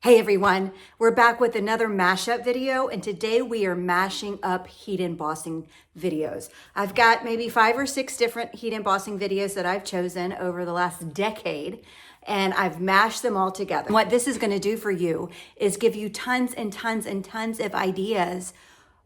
Hey everyone, we're back with another mashup video, and today we are mashing up heat embossing videos. I've got maybe 5 or 6 different heat embossing videos that I've chosen over the last decade, and I've mashed them all together. What this is going to do for you is give you tons and tons and tons of ideas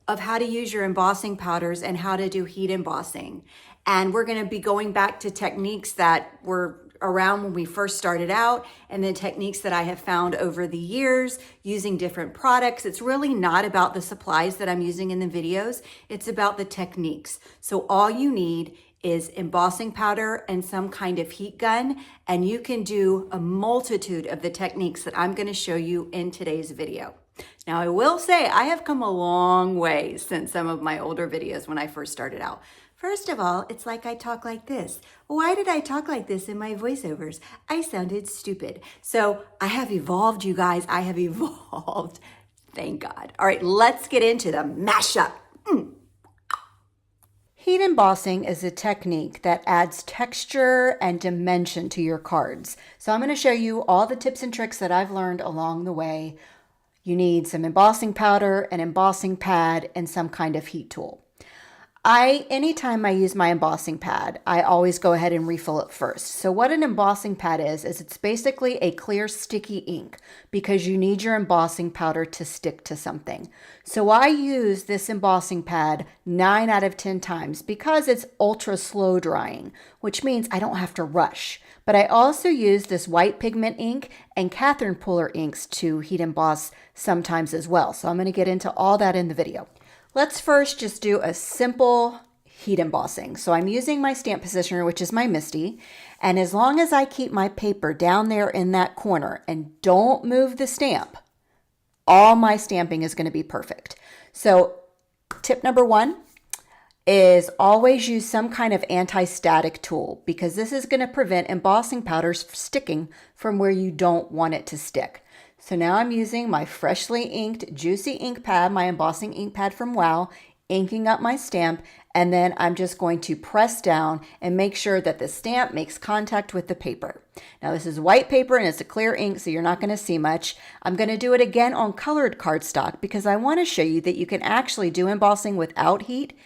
of how to use your embossing powders and how to do heat embossing. And we're going to be going back to techniques that were around when we first started out, and then techniques that I have found over the years using different products. It's really not about the supplies that I'm using in the videos. It's about the techniques. So all you need is embossing powder and some kind of heat gun, and you can do a multitude of the techniques that I'm going to show you in today's video. Now, I will say I have come a long way since some of my older videos when I first started out. First of all, it's like I talk like this. Why did I talk like this in my voiceovers? I sounded stupid. So I have evolved, you guys. I have evolved. Thank God. All right, let's get into the mashup. Heat embossing is a technique that adds texture and dimension to your cards. So I'm going to show you all the tips and tricks that I've learned along the way. You need some embossing powder, an embossing pad, and some kind of heat tool. Anytime I use my embossing pad, I always go ahead and refill it first. So what an embossing pad is it's basically a clear sticky ink because you need your embossing powder to stick to something. So I use this embossing pad 9 out of 10 times because it's ultra slow drying, which means I don't have to rush. But I also use this white pigment ink and Catherine Puller inks to heat emboss sometimes as well. So I'm going to get into all that in the video. Let's first just do a simple heat embossing. So I'm using my stamp positioner, which is my Misty. And as long as I keep my paper down there in that corner and don't move the stamp, all my stamping is going to be perfect. So tip number 1 is always use some kind of anti-static tool because this is going to prevent embossing powders sticking from where you don't want it to stick. So now I'm using my freshly inked Juicy ink pad, my embossing ink pad from Wow, inking up my stamp, and then I'm just going to press down and make sure that the stamp makes contact with the paper. Now this is white paper and it's a clear ink, so you're not going to see much. I'm going to do it again on colored cardstock because I want to show you that you can actually do embossing without heat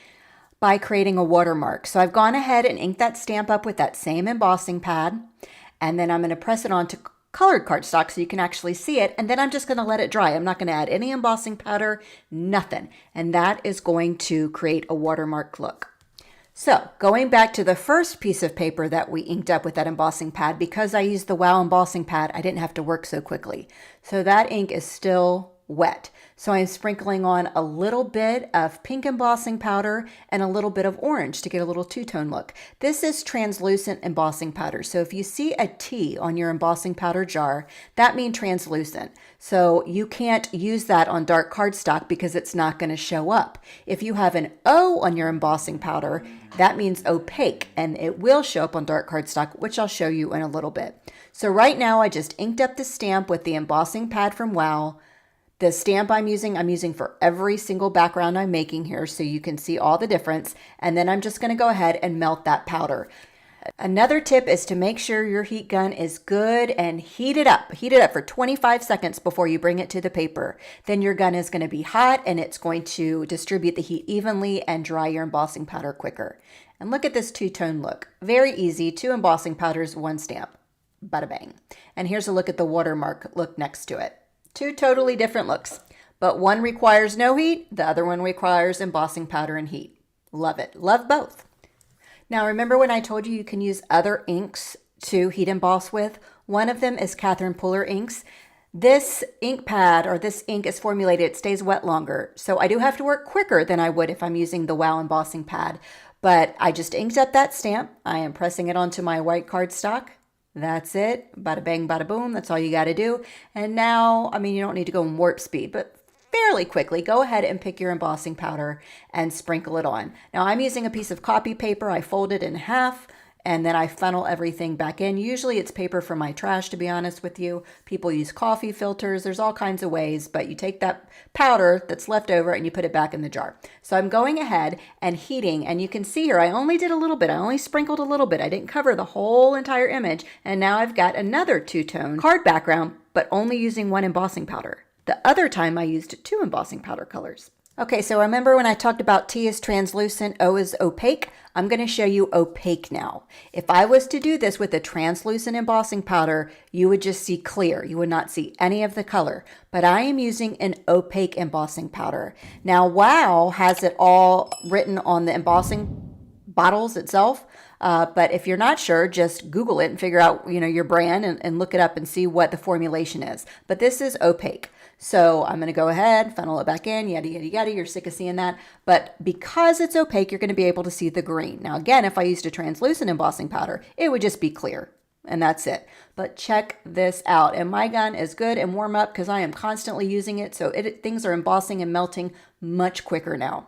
by creating a watermark. So I've gone ahead and inked that stamp up with that same embossing pad, and then I'm going to press it onto colored cardstock so you can actually see it, and then I'm just going to let it dry. I'm not going to add any embossing powder, nothing. And that is going to create a watermark look. So going back to the first piece of paper that we inked up with that embossing pad, because I used the Wow embossing pad, I didn't have to work so quickly. So that ink is still wet. So I'm sprinkling on a little bit of pink embossing powder and a little bit of orange to get a little two-tone look. This is translucent embossing powder. So if you see a T on your embossing powder jar, that means translucent. So you can't use that on dark cardstock because it's not going to show up. If you have an O on your embossing powder, that means opaque, and it will show up on dark cardstock, which I'll show you in a little bit. So right now I just inked up the stamp with the embossing pad from Wow. The stamp I'm using for every single background I'm making here so you can see all the difference. And then I'm just going to go ahead and melt that powder. Another tip is to make sure your heat gun is good and heat it up. Heat it up for 25 seconds before you bring it to the paper. Then your gun is going to be hot and it's going to distribute the heat evenly and dry your embossing powder quicker. And look at this two-tone look. Very easy, 2 embossing powders, 1 stamp. Bada bang. And here's a look at the watermark look next to it. 2 totally different looks, but one requires no heat, the other one requires embossing powder and heat. Love it. Love both. Now remember when I told you you can use other inks to heat emboss with? One of them is Catherine Puller inks. This ink pad or this ink is formulated, it stays wet longer. So I do have to work quicker than I would if I'm using the Wow embossing pad, but I just inked up that stamp. I am pressing it onto my white cardstock. That's it. Bada bang, bada boom. That's all you got to do. And now, you don't need to go in warp speed, but fairly quickly, go ahead and pick your embossing powder and sprinkle it on. Now, I'm using a piece of copy paper. I fold it in half and then I funnel everything back in. Usually it's paper from my trash, to be honest with you. People use coffee filters. There's all kinds of ways, but you take that powder that's left over and you put it back in the jar. So I'm going ahead and heating, and you can see here, I only did a little bit. I only sprinkled a little bit. I didn't cover the whole entire image, and now I've got another two-tone card background, but only using one embossing powder. The other time I used 2 embossing powder colors. Okay, so remember when I talked about T is translucent, O is opaque? I'm going to show you opaque now. If I was to do this with a translucent embossing powder, you would just see clear. You would not see any of the color. But I am using an opaque embossing powder. Now, WOW has it all written on the embossing bottles itself. But if you're not sure, just Google it and figure out, your brand and look it up and see what the formulation is. But this is opaque. So I'm going to go ahead, funnel it back in, yada, yada, yada. You're sick of seeing that. But because it's opaque, you're going to be able to see the green. Now, again, if I used a translucent embossing powder, it would just be clear. And that's it. But check this out. And my gun is good and warm up because I am constantly using it. So things are embossing and melting much quicker now.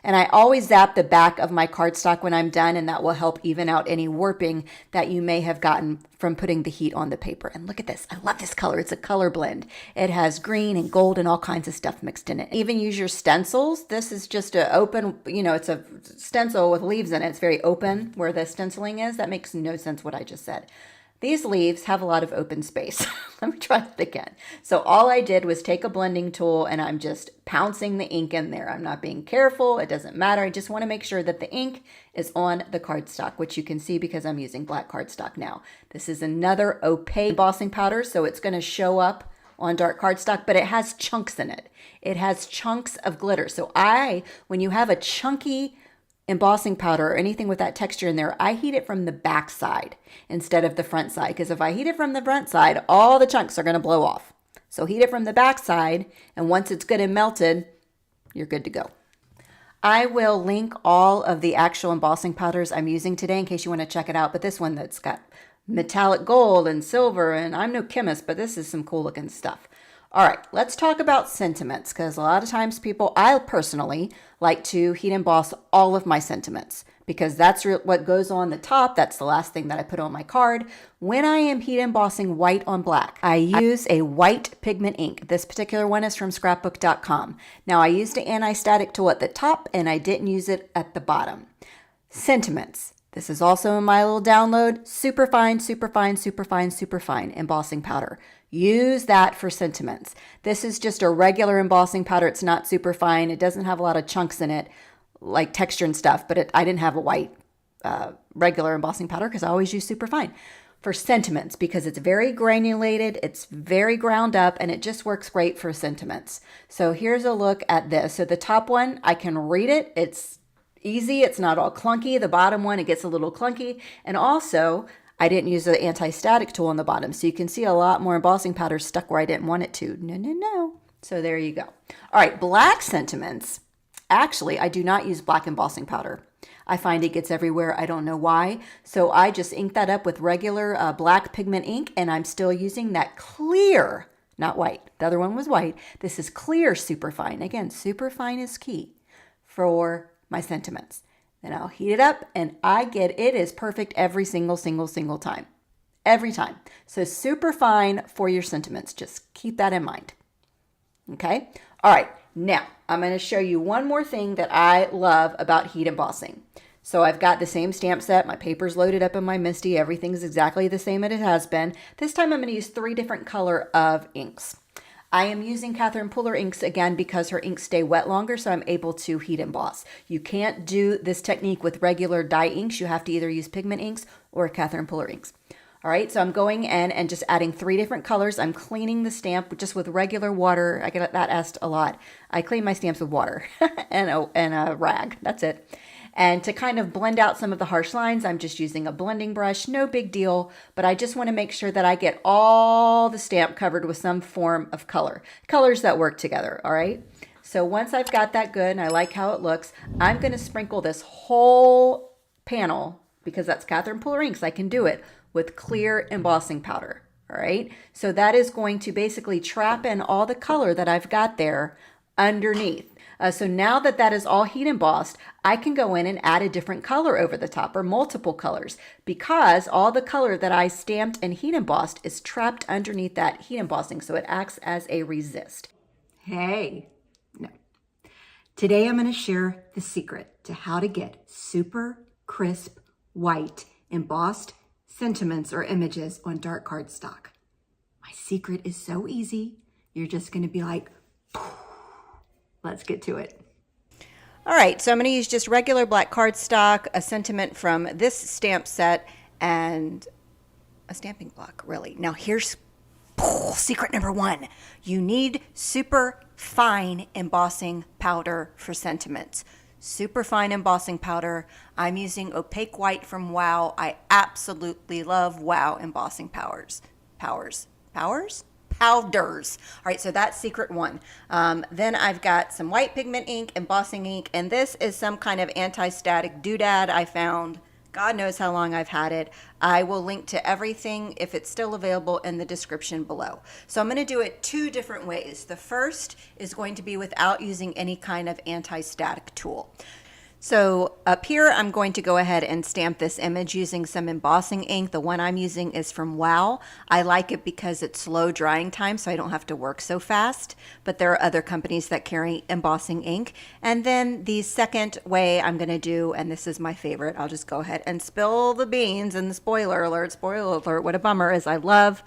And I always zap the back of my cardstock when I'm done, and that will help even out any warping that you may have gotten from putting the heat on the paper. And look at this. I love this color. It's a color blend. It has green and gold and all kinds of stuff mixed in it. Even use your stencils. This is just an open, it's a stencil with leaves in it. It's very open where the stenciling is. That makes no sense what I just said. These leaves have a lot of open space. Let me try that again. So all I did was take a blending tool and I'm just pouncing the ink in there. I'm not being careful. It doesn't matter. I just want to make sure that the ink is on the cardstock, which you can see because I'm using black cardstock now. This is another opaque embossing powder, so it's going to show up on dark cardstock, but it has chunks in it. It has chunks of glitter. So when you have a chunky embossing powder or anything with that texture in there, I heat it from the back side instead of the front side, because if I heat it from the front side, all the chunks are going to blow off. So heat it from the back side, and once it's good and melted, you're good to go. I will link all of the actual embossing powders I'm using today in case you want to check it out, but this one that's got metallic gold and silver, and I'm no chemist, but this is some cool looking stuff. All right, let's talk about sentiments, because a lot of times I personally like to heat emboss all of my sentiments because that's what goes on the top. That's the last thing that I put on my card. When I am heat embossing white on black, I use a white pigment ink. This particular one is from scrapbook.com. Now, I used an anti-static tool at the top and I didn't use it at the bottom. Sentiments. This is also in my little download. Super fine, super fine, super fine, super fine embossing powder. Use that for sentiments. This is just a regular embossing powder. It's not super fine. It doesn't have a lot of chunks in it, like texture and stuff, but I didn't have a white regular embossing powder because I always use super fine for sentiments because it's very granulated, it's very ground up, and it just works great for sentiments. So here's a look at this. So the top one, I can read it. It's easy. It's not all clunky. The bottom one, it gets a little clunky. And also, I didn't use the anti-static tool on the bottom, so you can see a lot more embossing powder stuck where I didn't want it to. No. So there you go. All right, black sentiments. Actually, I do not use black embossing powder. I find it gets everywhere. I don't know why. So I just ink that up with regular black pigment ink, and I'm still using that clear, not white. The other one was white. This is clear superfine. Again, superfine is key for my sentiments. Then I'll heat it up and it is perfect every single time. Every time. So super fine for your sentiments. Just keep that in mind. Okay. All right. Now I'm going to show you one more thing that I love about heat embossing. So I've got the same stamp set. My paper's loaded up in my Misty. Everything's exactly the same as it has been. This time I'm going to use 3 different color of inks. I am using Catherine Puller inks again because her inks stay wet longer, so I'm able to heat emboss. You can't do this technique with regular dye inks. You have to either use pigment inks or Catherine Puller inks. All right, so I'm going in and just adding 3 different colors. I'm cleaning the stamp just with regular water. I get that asked a lot. I clean my stamps with water and a rag. That's it. And to kind of blend out some of the harsh lines, I'm just using a blending brush. No big deal, but I just want to make sure that I get all the stamp covered with some form of color. Colors that work together, all right? So once I've got that good and I like how it looks, I'm going to sprinkle this whole panel, because that's Catherine Puller inks, I can do it, with clear embossing powder, all right? So that is going to basically trap in all the color that I've got there underneath. So now that that is all heat embossed, I can go in and add a different color over the top or multiple colors because all the color that I stamped and heat embossed is trapped underneath that heat embossing. So it acts as a resist. Hey, no. Today I'm going to share the secret to how to get super crisp white embossed sentiments or images on dark cardstock. My secret is so easy. You're just going to be like, let's get to it. All right, so I'm going to use just regular black cardstock, a sentiment from this stamp set, and a stamping block, really. Now here's secret number one. You need super fine embossing powder for sentiments. Super fine embossing powder. I'm using opaque white from Wow. I absolutely love Wow embossing powders. Powders? All right, so that's secret one. Then I've got some white pigment ink, embossing ink, and this is some kind of anti-static doodad I found. God knows how long I've had it. I will link to everything if it's still available in the description below. So I'm going to do it two different ways. The first is going to be without using any kind of anti-static tool. So up here, I'm going to go ahead and stamp this image using some embossing ink. The one I'm using is from Wow. I like it because it's slow drying time, so I don't have to work so fast. But there are other companies that carry embossing ink. And then the second way I'm going to do, and this is my favorite, I'll just go ahead and spill the beans and spoiler alert, what a bummer, is I love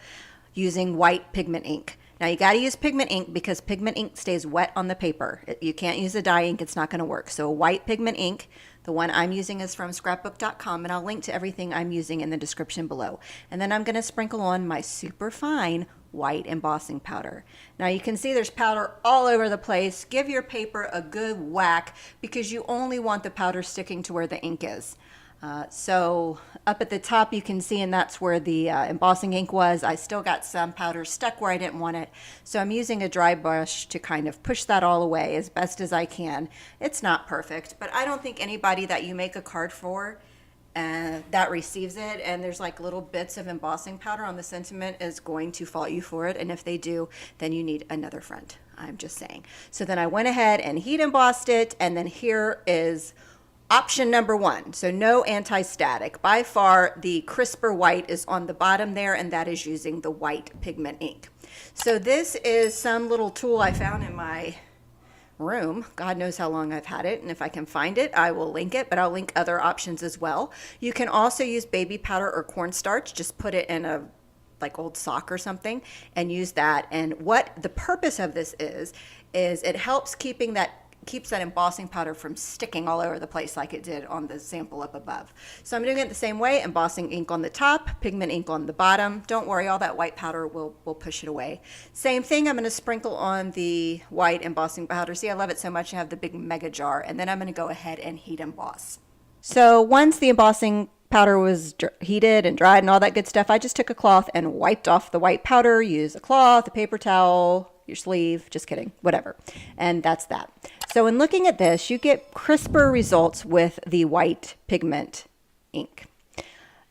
using white pigment ink. Now you got to use pigment ink because pigment ink stays wet on the paper. You can't use a dye ink, it's not going to work. So white pigment ink, the one I'm using is from scrapbook.com, and I'll link to everything I'm using in the description below. And then I'm going to sprinkle on my super fine white embossing powder. Now you can see there's powder all over the place. Give your paper a good whack because you only want the powder sticking to where the ink is. So up at the top you can see, and that's where the embossing ink was. I still got some powder stuck where I didn't want it. So I'm using a dry brush to kind of push that all away as best as I can. It's not perfect, but I don't think anybody that you make a card for that receives it and there's like little bits of embossing powder on the sentiment is going to fault you for it. And if they do, then you need another friend. I'm just saying. So then I went ahead and heat embossed it, and then here is option number one. So no anti-static. By far the crisper white is on the bottom there, and that is using the white pigment ink. So this is some little tool I found in my room. God knows how long I've had it, and if I can find it I will link it, but I'll link other options as well. You can also use baby powder or cornstarch. Just put it in a like old sock or something and use that. And what the purpose of this is it helps keeps that embossing powder from sticking all over the place like it did on the sample up above. So I'm doing it the same way, embossing ink on the top, pigment ink on the bottom. Don't worry, all that white powder will push it away. Same thing, I'm going to sprinkle on the white embossing powder. See, I love it so much, I have the big mega jar, and then I'm going to go ahead and heat emboss. So once the embossing powder was heated and dried and all that good stuff, I just took a cloth and wiped off the white powder. Use a cloth, a paper towel, your sleeve, just kidding, whatever. And that's that. So in looking at this, you get crisper results with the white pigment ink.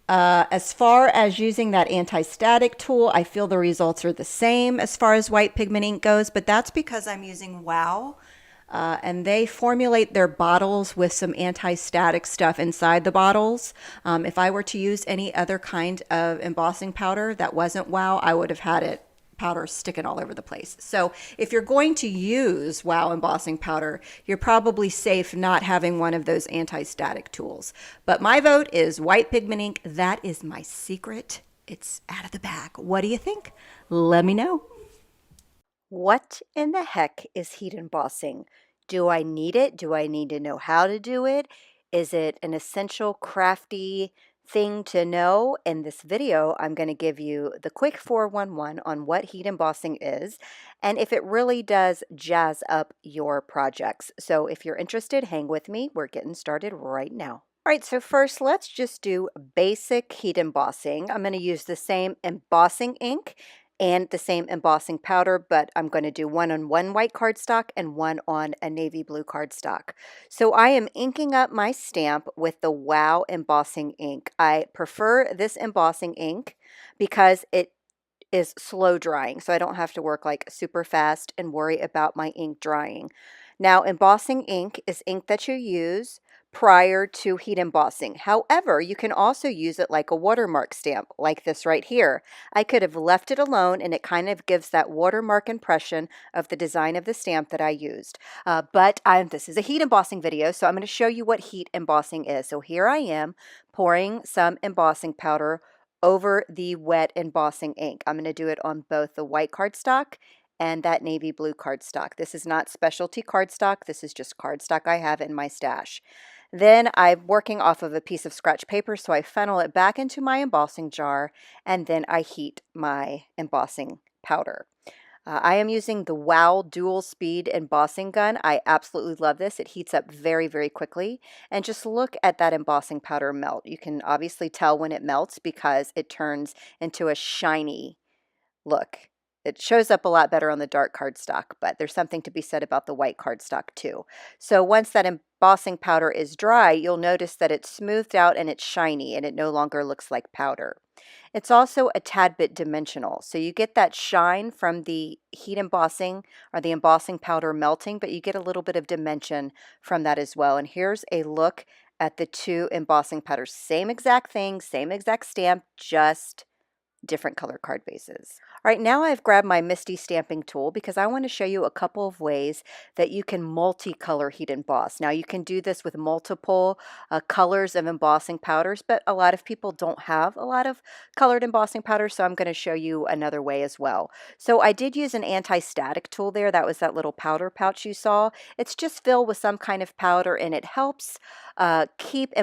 As far as using that anti-static tool, I feel the results are the same as far as white pigment ink goes, but that's because I'm using Wow. And they formulate their bottles with some anti-static stuff inside the bottles. If I were to use any other kind of embossing powder that wasn't Wow, I would have had it powder sticking all over the place. So if you're going to use Wow embossing powder, you're probably safe not having one of those anti-static tools. But my vote is white pigment ink. That is my secret. It's out of the bag. What do you think? Let me know. What in the heck is heat embossing? Do I need it? Do I need to know how to do it? Is it an essential crafty thing to know? In this video, I'm going to give you the quick 411 on what heat embossing is and if it really does jazz up your projects. So if you're interested, hang with me. We're getting started right now. All right, so first let's just do basic heat embossing. I'm going to use the same embossing ink and the same embossing powder, but I'm going to do one on one white cardstock and one on a navy blue cardstock. So I am inking up my stamp with the Wow embossing ink. I prefer this embossing ink because it is slow drying, so I don't have to work like super fast and worry about my ink drying. Now, embossing ink is ink that you use prior to heat embossing. However, you can also use it like a watermark stamp, like this right here. I could have left it alone and it kind of gives that watermark impression of the design of the stamp that I used. This is a heat embossing video, so I'm going to show you what heat embossing is. So here I am pouring some embossing powder over the wet embossing ink. I'm going to do it on both the white cardstock and that navy blue cardstock. This is not specialty cardstock. This is just cardstock I have in my stash. Then I'm working off of a piece of scratch paper, so I funnel it back into my embossing jar, and then I heat my embossing powder. I am using the Wow dual speed embossing gun. I absolutely love this. It heats up very, very quickly. And just look at that embossing powder melt. You can obviously tell when it melts because it turns into a shiny look. It shows up a lot better on the dark cardstock, but there's something to be said about the white cardstock too. So once that embossing powder is dry, you'll notice that it's smoothed out and it's shiny and it no longer looks like powder. It's also a tad bit dimensional. So you get that shine from the heat embossing or the embossing powder melting, but you get a little bit of dimension from that as well. And here's a look at the two embossing powders. Same exact thing, same exact stamp, just different color card bases. All right, now I've grabbed my Misty stamping tool because I want to show you a couple of ways that you can multicolor heat emboss. Now you can do this with multiple colors of embossing powders, but a lot of people don't have a lot of colored embossing powders, so I'm going to show you another way as well. So I did use an anti-static tool there. That was that little powder pouch you saw. It's just filled with some kind of powder and it helps keep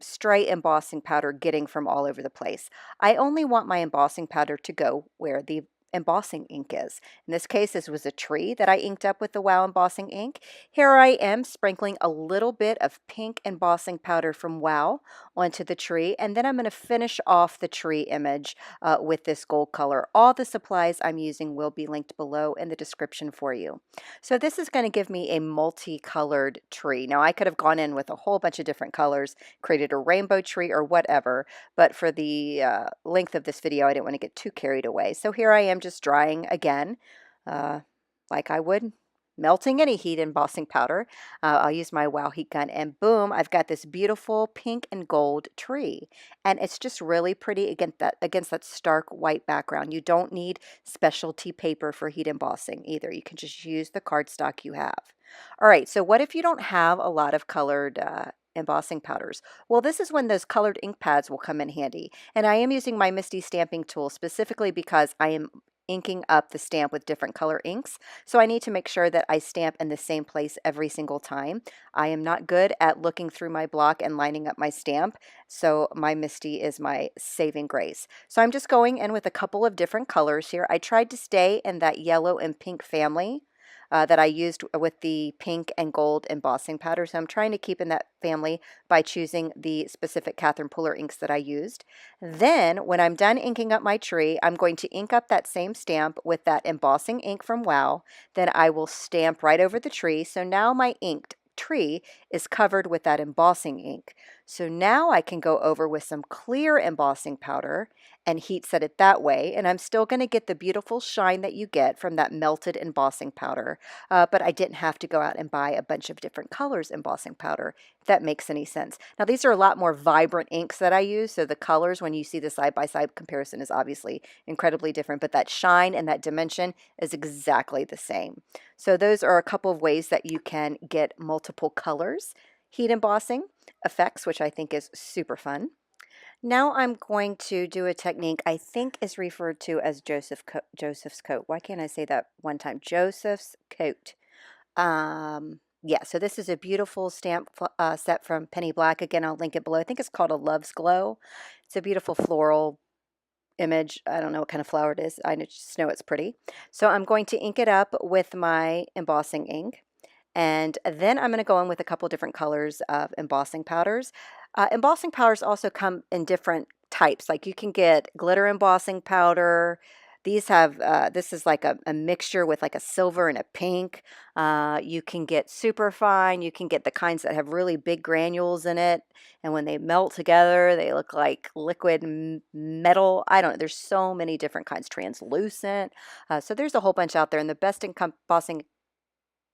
stray embossing powder getting from all over the place. I only want my embossing powder to go where the embossing ink is. In this case, this was a tree that I inked up with the Wow embossing ink. Here I am sprinkling a little bit of pink embossing powder from Wow onto the tree, and then I'm going to finish off the tree image with this gold color. All the supplies I'm using will be linked below in the description for you. So this is going to give me a multicolored tree. Now I could have gone in with a whole bunch of different colors, created a rainbow tree or whatever, but for the length of this video, I didn't want to get too carried away. So here I am just drying again, like I would melting any heat embossing powder. I'll use my Wow heat gun and boom, I've got this beautiful pink and gold tree. And it's just really pretty against that stark white background. You don't need specialty paper for heat embossing either. You can just use the cardstock you have. All right, so what if you don't have a lot of colored embossing powders? Well, this is when those colored ink pads will come in handy. And I am using my Misty stamping tool specifically because I am inking up the stamp with different color inks. So I need to make sure that I stamp in the same place every single time. I am not good at looking through my block and lining up my stamp. So my Misty is my saving grace. So I'm just going in with a couple of different colors here. I tried to stay in that yellow and pink family that I used with the pink and gold embossing powder. So I'm trying to keep in that family by choosing the specific Catherine Pooler inks that I used. Then when I'm done inking up my tree, I'm going to ink up that same stamp with that embossing ink from Wow. Then I will stamp right over the tree. So now my inked tree is covered with that embossing ink. So now I can go over with some clear embossing powder and heat set it that way, and I'm still going to get the beautiful shine that you get from that melted embossing powder, but I didn't have to go out and buy a bunch of different colors embossing powder, if that makes any sense. Now these are a lot more vibrant inks that I use, so the colors when you see the side-by-side comparison is obviously incredibly different, but that shine and that dimension is exactly the same. So those are a couple of ways that you can get multiple colors heat embossing effects, which I think is super fun. Now I'm going to do a technique I think is referred to as Joseph's coat. Why can't I say that one time? Joseph's coat. Yeah, so this is a beautiful stamp set from Penny Black. Again, I'll link it below. I think it's called a Love's Glow. It's a beautiful floral image. I don't know what kind of flower it is. I just know it's pretty. So I'm going to ink it up with my embossing ink. And then I'm going to go in with a couple different colors of embossing powders. Embossing powders also come in different types. Like you can get glitter embossing powder. These have, this is like a mixture with like a silver and a pink. You can get super fine. You can get the kinds that have really big granules in it. And when they melt together, they look like liquid metal. I don't know. There's so many different kinds. Translucent. So there's a whole bunch out there. And the best embossing,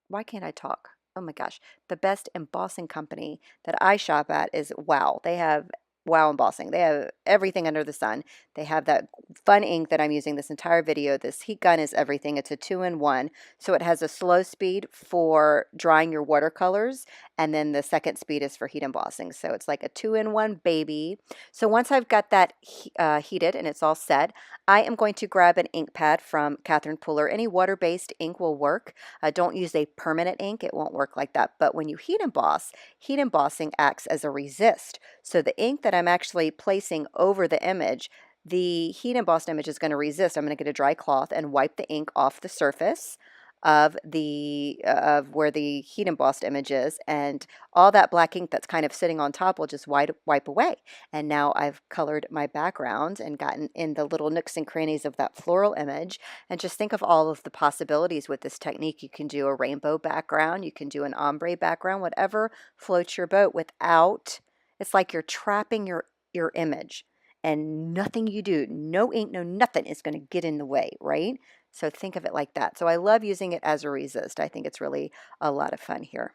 why can't I talk? oh my gosh, the best embossing company that I shop at is Wow. They have Wow Embossing. They have everything under the sun. They have that fun ink that I'm using this entire video. This heat gun is everything. It's a 2-in-1. So it has a slow speed for drying your watercolors, and then the second speed is for heat embossing. So it's like a 2-in-1 baby. So once I've got that heated and it's all set, I am going to grab an ink pad from Catherine Pooler. Any water-based ink will work. Don't use a permanent ink. It won't work like that. But when you heat emboss, heat embossing acts as a resist. So the ink that I'm actually placing over the image, the heat embossed image is going to resist. I'm going to get a dry cloth and wipe the ink off the surface of where the heat embossed image is, and all that black ink that's kind of sitting on top will just wipe away. And now I've colored my background and gotten in the little nooks and crannies of that floral image. And just think of all of the possibilities with this technique. You can do a rainbow background, you can do an ombre background, whatever floats your boat without, it's like you're trapping your image, and nothing you do, no ink, no nothing is going to get in the way, right? So think of it like that. So I love using it as a resist. I think it's really a lot of fun here.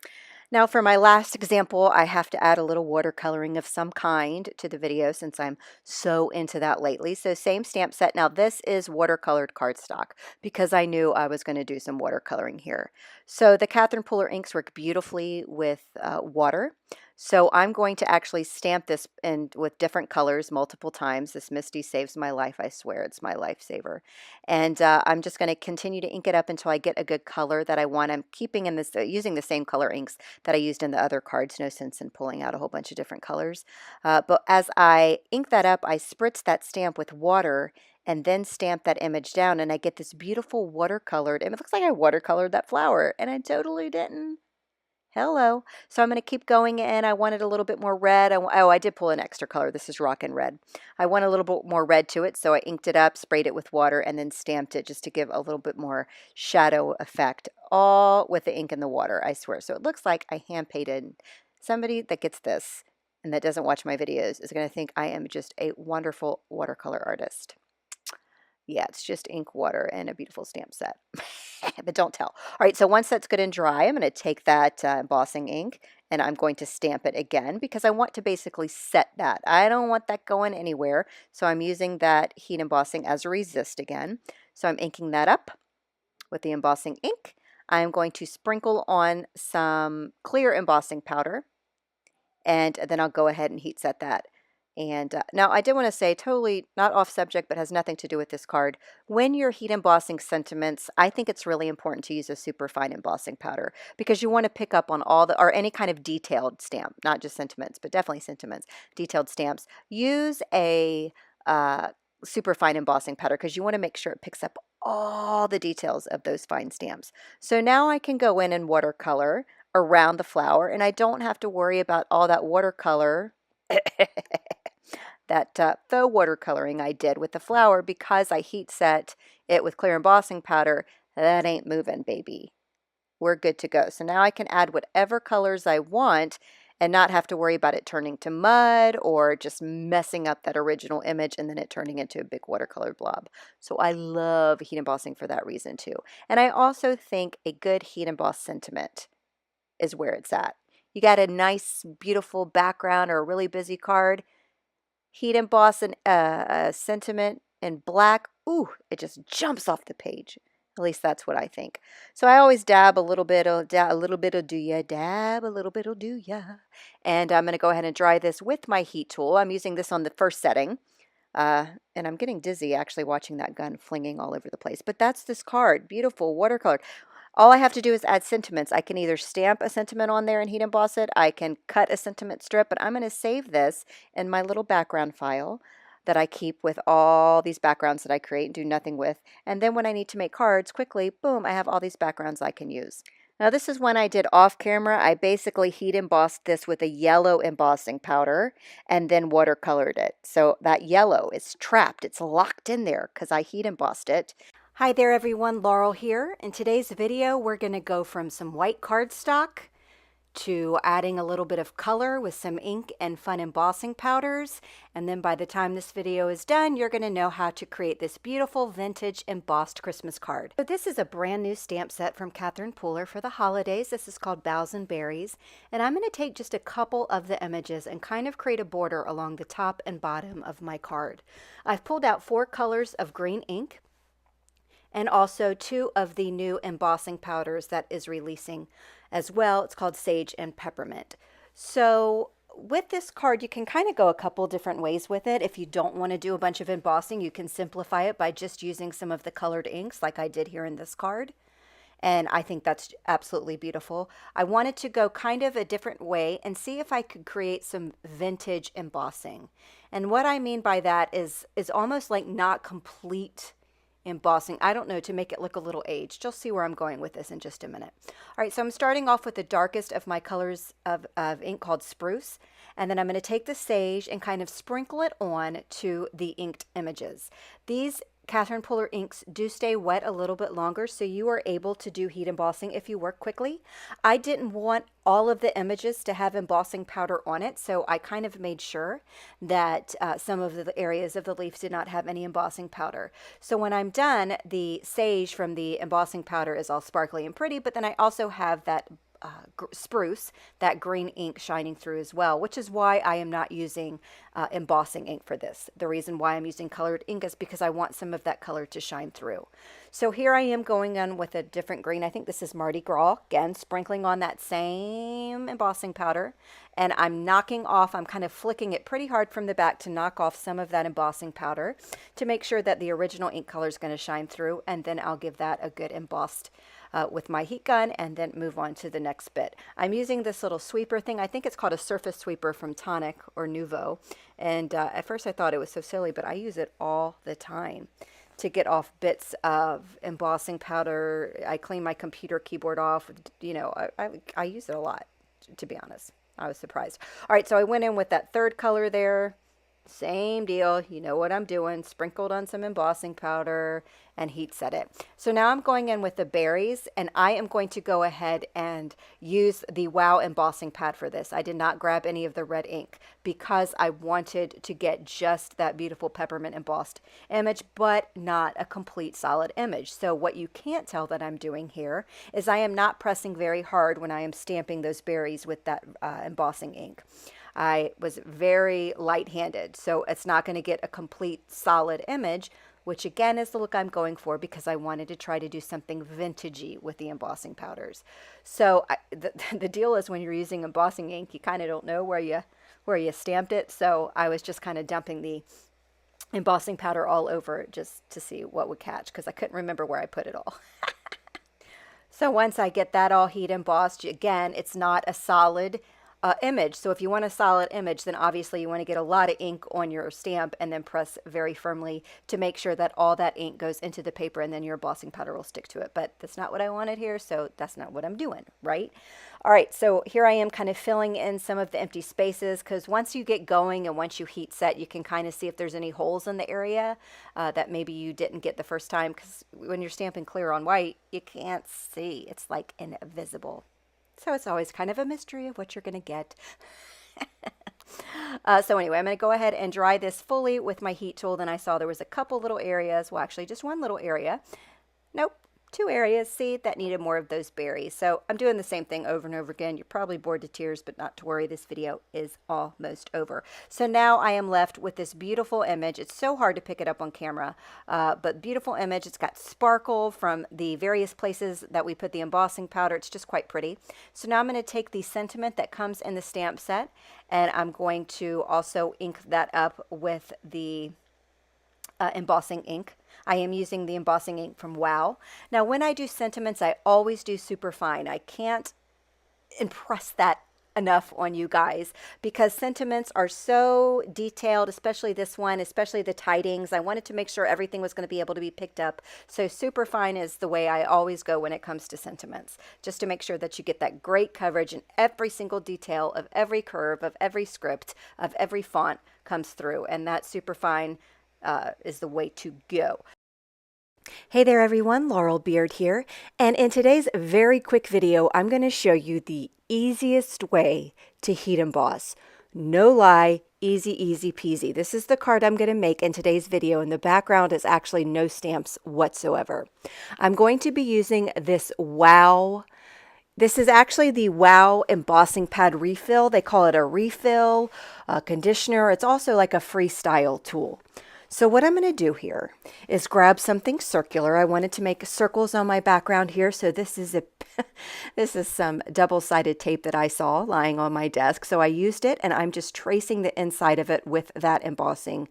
Now for my last example, I have to add a little watercoloring of some kind to the video since I'm so into that lately. So same stamp set. Now this is watercolored cardstock because I knew I was going to do some watercoloring here. So the Catherine Pooler inks work beautifully with water. So I'm going to actually stamp this in with different colors multiple times. This Misty saves my life. I swear it's my lifesaver. And I'm just going to continue to ink it up until I get a good color that I want. I'm keeping in this, using the same color inks that I used in the other cards. No sense in pulling out a whole bunch of different colors. But as I ink that up, I spritz that stamp with water and then stamp that image down, and I get this beautiful watercolored, and it looks like I watercolored that flower, and I totally didn't. Hello. So I'm going to keep going in. I wanted a little bit more red. Oh, I did pull an extra color. This is Rockin' Red. I want a little bit more red to it, so I inked it up, sprayed it with water, and then stamped it just to give a little bit more shadow effect, all with the ink in the water, I swear. So it looks like I hand painted. Somebody that gets this and that doesn't watch my videos is going to think I am just a wonderful watercolor artist. Yeah, it's just ink, water, and a beautiful stamp set. But don't tell. All right, so once that's good and dry, I'm going to take that embossing ink and I'm going to stamp it again because I want to basically set that. I don't want that going anywhere. So I'm using that heat embossing as a resist again. So I'm inking that up with the embossing ink. I'm going to sprinkle on some clear embossing powder, and then I'll go ahead and heat set that. And now I did want to say, totally not off subject, but has nothing to do with this card. When you're heat embossing sentiments, I think it's really important to use a super fine embossing powder because you want to pick up on all the, or any kind of detailed stamp, not just sentiments, but definitely sentiments, detailed stamps. Use a super fine embossing powder because you want to make sure it picks up all the details of those fine stamps. So now I can go in and watercolor around the flower, and I don't have to worry about all that watercolor that faux watercoloring I did with the flower because I heat set it with clear embossing powder. That ain't moving, baby. We're good to go. So now I can add whatever colors I want and not have to worry about it turning to mud or just messing up that original image and then it turning into a big watercolor blob. So I love heat embossing for that reason too. And I also think a good heat emboss sentiment is where it's at. You got a nice, beautiful background or a really busy card, heat emboss a sentiment in black. Ooh, it just jumps off the page. At least that's what I think. So I always dab a little bit of, a little bit of do ya, dab a little bit of do ya. And I'm going to go ahead and dry this with my heat tool. I'm using this on the first setting. And I'm getting dizzy actually watching that gun flinging all over the place. But that's this card. Beautiful, watercolored. All I have to do is add sentiments. I can either stamp a sentiment on there and heat emboss it. I can cut a sentiment strip, but I'm going to save this in my little background file that I keep with all these backgrounds that I create and do nothing with. And then when I need to make cards quickly, boom, I have all these backgrounds I can use. Now this is one I did off camera. I basically heat embossed this with a yellow embossing powder and then watercolored it. So that yellow is trapped. It's locked in there because I heat embossed it. Hi there everyone, Laurel here. In today's video we're going to go from some white cardstock to adding a little bit of color with some ink and fun embossing powders. And then by the time this video is done, you're going to know how to create this beautiful vintage embossed Christmas card. So this is a brand new stamp set from Catherine Pooler for the holidays. This is called Boughs and Berries. And I'm going to take just a couple of the images and kind of create a border along the top and bottom of my card. I've pulled out 4 colors of green ink and also 2 of the new embossing powders that is releasing as well. It's called Sage and Peppermint. So with this card, you can kind of go a couple different ways with it. If you don't want to do a bunch of embossing, you can simplify it by just using some of the colored inks like I did here in this card. And I think that's absolutely beautiful. I wanted to go kind of a different way and see if I could create some vintage embossing. And what I mean by that is almost like not complete embossing. I don't know, to make it look a little aged. You'll see where I'm going with this in just a minute. All right, so I'm starting off with the darkest of my colors of ink called Spruce, and then I'm going to take the sage and kind of sprinkle it on to the inked images. These Catherine Pooler inks do stay wet a little bit longer, so you are able to do heat embossing if you work quickly. I didn't want all of the images to have embossing powder on it, so I kind of made sure that some of the areas of the leaves did not have any embossing powder. So when I'm done, the sage from the embossing powder is all sparkly and pretty, but then I also have that spruce, that green ink shining through as well, which is why I am not using embossing ink for this. The reason why I'm using colored ink is because I want some of that color to shine through. So here I am going on with a different green. I think this is Mardi Gras, again, sprinkling on that same embossing powder, and I'm knocking off, I'm kind of flicking it pretty hard from the back to knock off some of that embossing powder to make sure that the original ink color is going to shine through, and then I'll give that a good embossed with my heat gun and then move on to the next bit. I'm using this little sweeper thing. I think it's called a surface sweeper from Tonic or Nouveau. And at first I thought it was so silly, but I use it all the time to get off bits of embossing powder. I clean my computer keyboard off. You know, I use it a lot, to be honest. I was surprised. All right, so I went in with that third color there. Same deal, you know what I'm doing, sprinkled on some embossing powder and heat set it. So now I'm going in with the berries, and I am going to go ahead and use the Wow embossing pad for this. I did not grab any of the red ink because I wanted to get just that beautiful peppermint embossed image, but not a complete solid image. So what you can't tell that I'm doing here is I am not pressing very hard when I am stamping those berries with that embossing ink. I was very light-handed, so it's not going to get a complete solid image, which again is the look I'm going for because I wanted to try to do something vintagey with the embossing powders. So the deal is when you're using embossing ink, you kind of don't know where you stamped it, so I was just kind of dumping the embossing powder all over it just to see what would catch because I couldn't remember where I put it all. So once I get that all heat embossed, again, it's not a solid image. So if you want a solid image, then obviously you want to get a lot of ink on your stamp and then press very firmly to make sure that all that ink goes into the paper and then your embossing powder will stick to it. But that's not what I wanted here, so that's not what I'm doing, right? All right, so here I am kind of filling in some of the empty spaces because once you get going and once you heat set, you can kind of see if there's any holes in the area that maybe you didn't get the first time, because when you're stamping clear on white, you can't see. It's like invisible. So it's always kind of a mystery of what you're going to get. So anyway, I'm going to go ahead and dry this fully with my heat tool. Then I saw there was a couple little areas, well actually just one little area. Nope, 2 areas, see, that needed more of those berries. So I'm doing the same thing over and over again. You're probably bored to tears, but not to worry, this video is almost over. So now I am left with this beautiful image. It's so hard to pick it up on camera, but beautiful image. It's got sparkle from the various places that we put the embossing powder. It's just quite pretty. So now I'm going to take the sentiment that comes in the stamp set, and I'm going to also ink that up with the embossing ink. I am using the embossing ink from Wow. Now when I do sentiments, I always do super fine. I can't impress that enough on you guys because sentiments are so detailed, especially this one, especially the tidings. I wanted to make sure everything was going to be able to be picked up. So super fine is the way I always go when it comes to sentiments, just to make sure that you get that great coverage and every single detail of every curve, of every script, of every font comes through, and that super fine is the way to go. Hey there everyone, Laurelbeard here, and in today's very quick video, I'm going to show you the easiest way to heat emboss. No lie, easy peasy. This is the card I'm going to make in today's video, and the background is actually no stamps whatsoever. I'm going to be using this This is actually the Wow embossing pad refill. They call it a refill, a conditioner. It's also like a freestyle tool. So what I'm going to do here is grab something circular. I wanted to make circles on my background here. So this is this is some double-sided tape that I saw lying on my desk. So I used it and I'm just tracing the inside of it with that embossing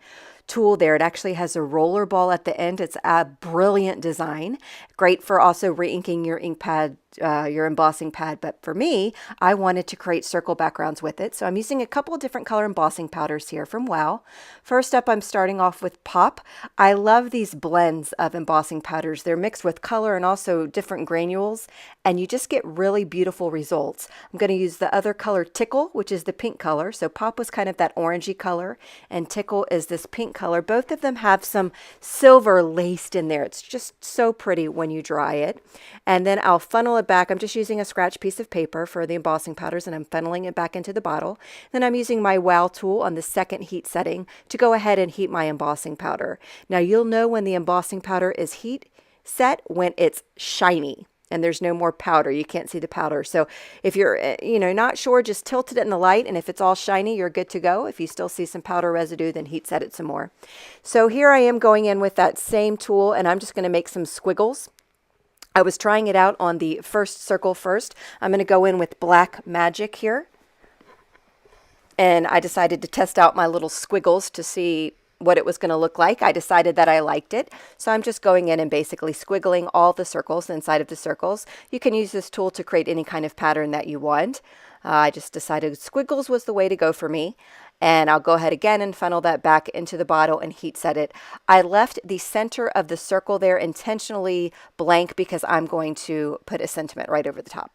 tool there. It actually has a roller ball at the end. It's a brilliant design. Great for also re-inking your ink pad, your embossing pad. But for me, I wanted to create circle backgrounds with it. So I'm using a couple of different color embossing powders here from Wow. First up, I'm starting off with Pop. I love these blends of embossing powders. They're mixed with color and also different granules, and you just get really beautiful results. I'm going to use the other color Tickle, which is the pink color. So Pop was kind of that orangey color, and Tickle is this pink color. Both of them have some silver laced in there. It's just so pretty when you dry it. And then I'll funnel it back. I'm just using a scratch piece of paper for the embossing powders, and I'm funneling it back into the bottle. Then I'm using my Wow tool on the second heat setting to go ahead and heat my embossing powder. Now you'll know when the embossing powder is heat set when it's shiny and there's no more powder. You can't see the powder. So if you're, not sure, just tilt it in the light, and if it's all shiny, you're good to go. If you still see some powder residue, then heat set it some more. So here I am going in with that same tool, and I'm just going to make some squiggles. I was trying it out on the first circle first. I'm going to go in with Black Magic here. And I decided to test out my little squiggles to see what it was going to look like. I decided that I liked it. So I'm just going in and basically squiggling all the circles inside of the circles. You can use this tool to create any kind of pattern that you want. I just decided squiggles was the way to go for me. And I'll go ahead again and funnel that back into the bottle and heat set it. I left the center of the circle there intentionally blank because I'm going to put a sentiment right over the top.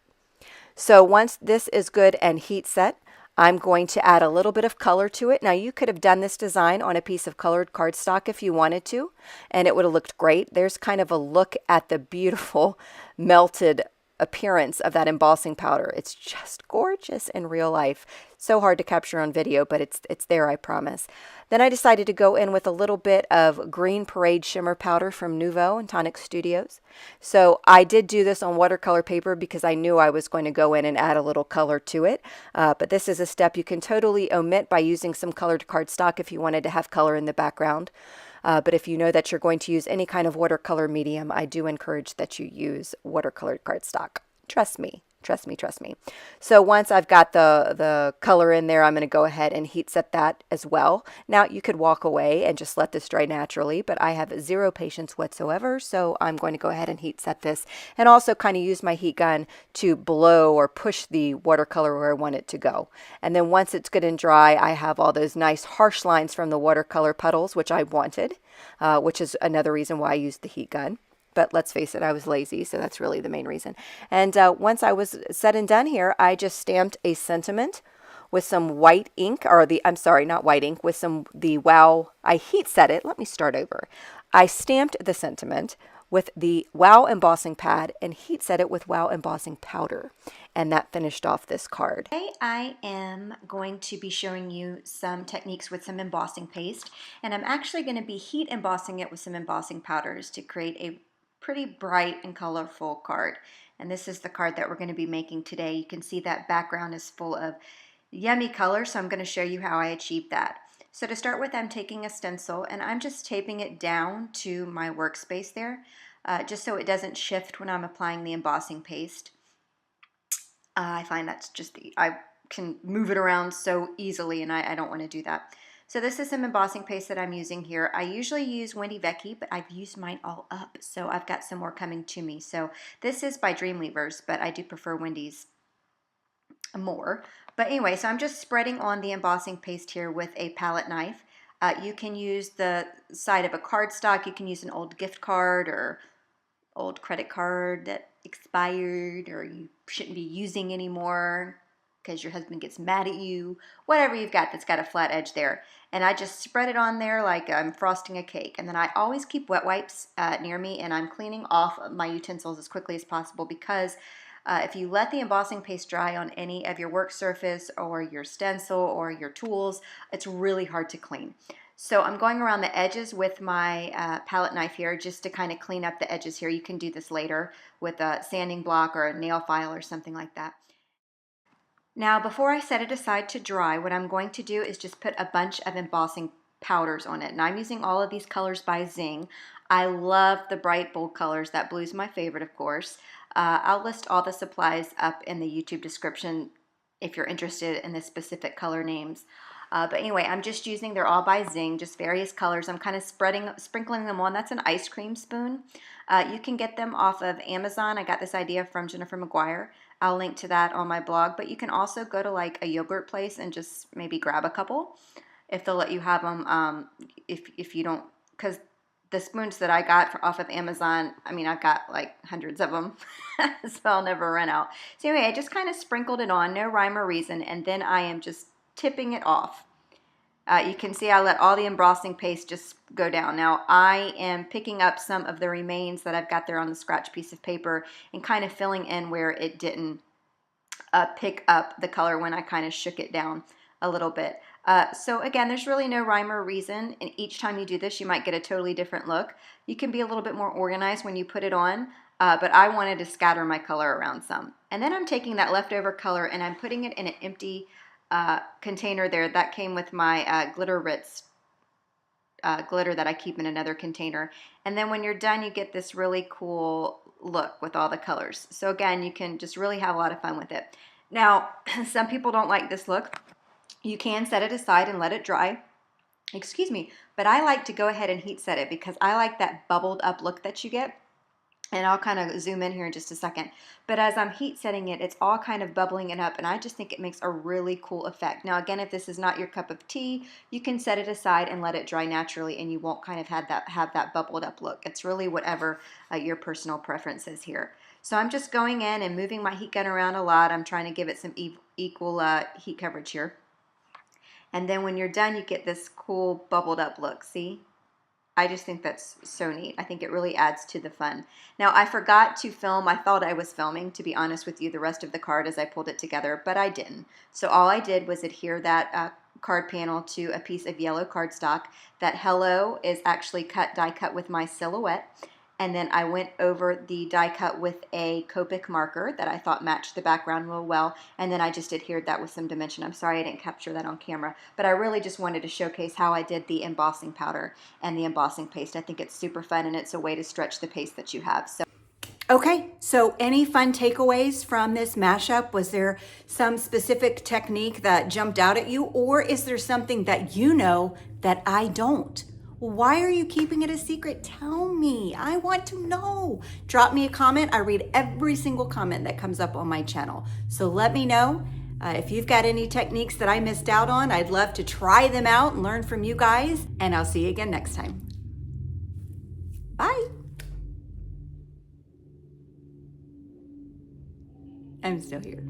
So once this is good and heat set, I'm going to add a little bit of color to it. Now you could have done this design on a piece of colored cardstock if you wanted to, and it would have looked great. There's kind of a look at the beautiful melted appearance of that embossing powder. It's just gorgeous in real life. So hard to capture on video, but it's there, I promise. Then I decided to go in with a little bit of Green Parade Shimmer Powder from Nuvo and Tonic Studios. So I did do this on watercolor paper because I knew I was going to go in and add a little color to it. But this is a step you can totally omit by using some colored cardstock if you wanted to have color in the background. But if you know that you're going to use any kind of watercolor medium, I do encourage that you use watercolored cardstock. Trust me. Trust me. So once I've got the color in there, I'm going to go ahead and heat set that as well. Now you could walk away and just let this dry naturally, but I have zero patience whatsoever, so I'm going to go ahead and heat set this and also kind of use my heat gun to blow or push the watercolor where I want it to go. And then once it's good and dry, I have all those nice harsh lines from the watercolor puddles, which I wanted, which is another reason why I used the heat gun. But let's face it, I was lazy, so that's really the main reason. And once I was said and done here, I just stamped a sentiment with some white ink, or I'm sorry, not white ink, with the Wow, I heat set it. Let me start over. I stamped the sentiment with the Wow embossing pad and heat set it with Wow embossing powder. And that finished off this card. Today I am going to be showing you some techniques with some embossing paste, and I'm actually going to be heat embossing it with some embossing powders to create a pretty bright and colorful card. And this is the card that we're going to be making today. You can see that background is full of yummy color, so I'm going to show you how I achieved that. So to start with, I'm taking a stencil and I'm just taping it down to my workspace there, just so it doesn't shift when I'm applying the embossing paste. I find that's just, I can move it around so easily, and I don't want to do that. So this is some embossing paste that I'm using here. I usually use Wendy Vecchi, but I've used mine all up, so I've got some more coming to me. So this is by Dreamweavers, but I do prefer Wendy's more. But anyway, so I'm just spreading on the embossing paste here with a palette knife. You can use the side of a cardstock. You can use an old gift card or old credit card that expired or you shouldn't be using anymore because your husband gets mad at you, whatever you've got that's got a flat edge there. And I just spread it on there like I'm frosting a cake. And then I always keep wet wipes near me, and I'm cleaning off my utensils as quickly as possible, because if you let the embossing paste dry on any of your work surface or your stencil or your tools, it's really hard to clean. So I'm going around the edges with my palette knife here just to kind of clean up the edges here. You can do this later with a sanding block or a nail file or something like that. Now, before I set it aside to dry, what I'm going to do is just put a bunch of embossing powders on it. And I'm using all of these colors by Zing. I love the bright bold colors. That blue's my favorite, of course. I'll list all the supplies up in the YouTube description if you're interested in the specific color names. But anyway, I'm just using, they're all by Zing, just various colors. I'm kind of sprinkling them on. That's an ice cream spoon. You can get them off of Amazon. I got this idea from Jennifer McGuire. I'll link to that on my blog. But you can also go to like a yogurt place and just maybe grab a couple if they'll let you have them. If you don't, because the spoons that I got off of Amazon, I mean, I've got like hundreds of them, so I'll never run out. So anyway, I just kind of sprinkled it on, no rhyme or reason, and then I am just tipping it off. You can see I let all the embossing paste just go down. Now I am picking up some of the remains that I've got there on the scratch piece of paper and kind of filling in where it didn't pick up the color when I kind of shook it down a little bit. So again, there's really no rhyme or reason, and each time you do this you might get a totally different look. You can be a little bit more organized when you put it on, but I wanted to scatter my color around some. And then I'm taking that leftover color and I'm putting it in an empty container there. That came with my Glitter Ritz glitter that I keep in another container. And then when you're done, you get this really cool look with all the colors. So again, you can just really have a lot of fun with it. Now, some people don't like this look. You can set it aside and let it dry. Excuse me, but I like to go ahead and heat set it because I like that bubbled up look that you get. And I'll kind of zoom in here in just a second. But as I'm heat setting it, it's all kind of bubbling it up, and I just think it makes a really cool effect. Now again, if this is not your cup of tea, you can set it aside and let it dry naturally, and you won't kind of have that bubbled up look. It's really whatever your personal preference is here. So I'm just going in and moving my heat gun around a lot. I'm trying to give it some equal heat coverage here. And then when you're done, you get this cool bubbled up look, see? I just think that's so neat. I think it really adds to the fun. Now, I forgot to film. I thought I was filming, to be honest with you, the rest of the card as I pulled it together, but I didn't. So all I did was adhere that card panel to a piece of yellow cardstock. That hello is actually die cut with my silhouette. And then I went over the die cut with a Copic marker that I thought matched the background real well. And then I just adhered that with some dimension. I'm sorry I didn't capture that on camera, but I really just wanted to showcase how I did the embossing powder and the embossing paste. I think it's super fun, and it's a way to stretch the paste that you have. Okay, so any fun takeaways from this mashup? Was there some specific technique that jumped out at you, or is there something that you know that I don't? Why are you keeping it a secret? Tell me. I want to know. Drop me a comment. I read every single comment that comes up on my channel. So let me know. If you've got any techniques that I missed out on, I'd love to try them out and learn from you guys. And I'll see you again next time. Bye. I'm still here.